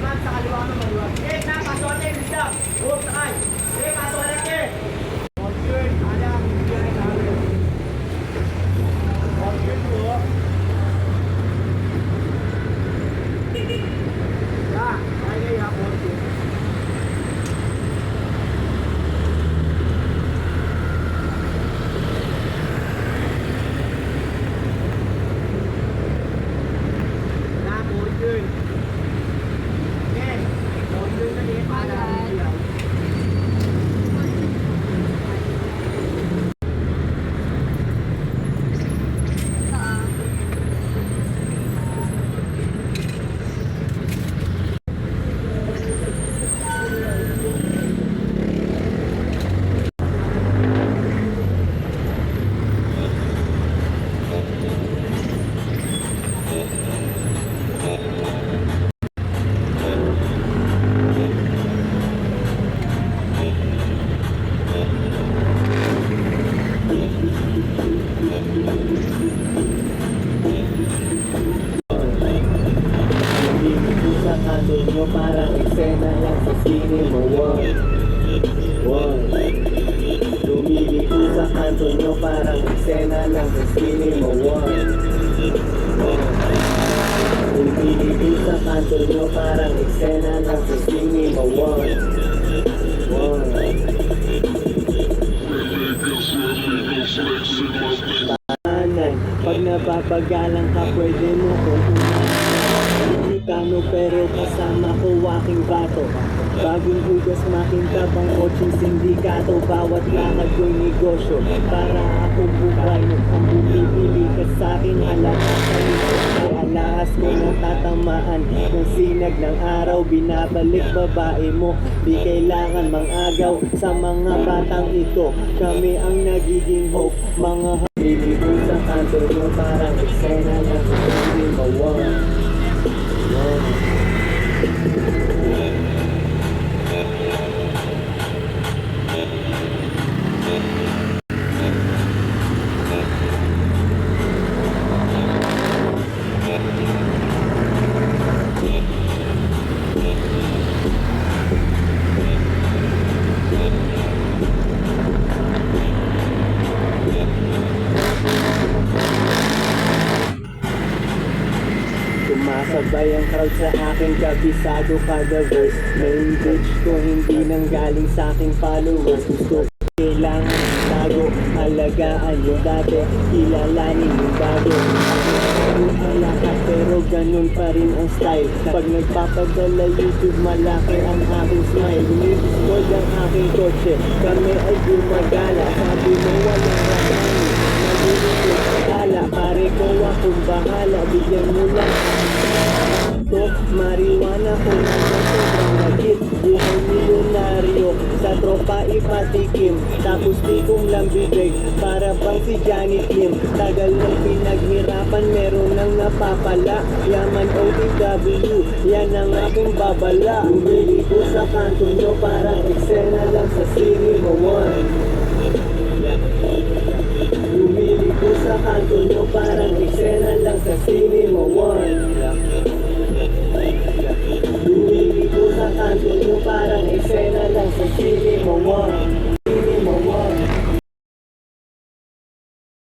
ma'am, sa kaliwa ka naman, ma'am. Eh, na, pasok natin, Lisa. Oh, sakay. Eh, pasok natin. Fortune, alam, bigyan na namin. Fortune po. Kaya ya, Fortune. Parang eksena lang sa sine mo, lumilito sa kanto nyo parang eksena lang sa sine mo, lumilito sa kanto nyo parang eksena lang sa sine mo, pag napapagalang ka pwede mo kung Mexicano pero kasama ko aking bato. Bagong hugas makintabang kotseng sindikato. Bawat lakad ko'y negosyo para akong buhay. Ang bumibili ka sa'kin halata sa ito. Ay alahas ko natatamaan ng sinag ng araw. Binabalik babae mo, di kailangan mangagaw sa mga batang ito. Kami ang nagiging hope, mga haliligo sa kanto nyo parang eksena ng hindi mawang. Sumasabay ang crowd sa akin, kabisado kada verse. Main bitch ko hindi nang galing sa aking followers. Gusto kailangan tago, alagaan yung dati, kilalanin yung bago. Wala ka pero ganun pa rin ang style. Pag nagpapadala YouTube malaki ang aking smile. Gusto ang aking kotse, kami ay gumagala. Sabi mo walang rakani, nalulungkot akala. Pare ko akong bahala, bigyan mo lang to marijuana ko na sobrang lagit. Buhay milyonaryo, sa tropa ipatikim. Tapos di kong lang bibig, para bang si Johnny Kim. Tagal ng pinaghirapan, meron nang napapala. Yaman OTW, yan ang aking babala. Bumili ko sa kanto nyo, parang eksena lang sa sine mo, Bumili ko sa kanto nyo, parang eksena lang sa sine mo, Bumili ko sa kanto nyo, parang eksena lang sa sine mo,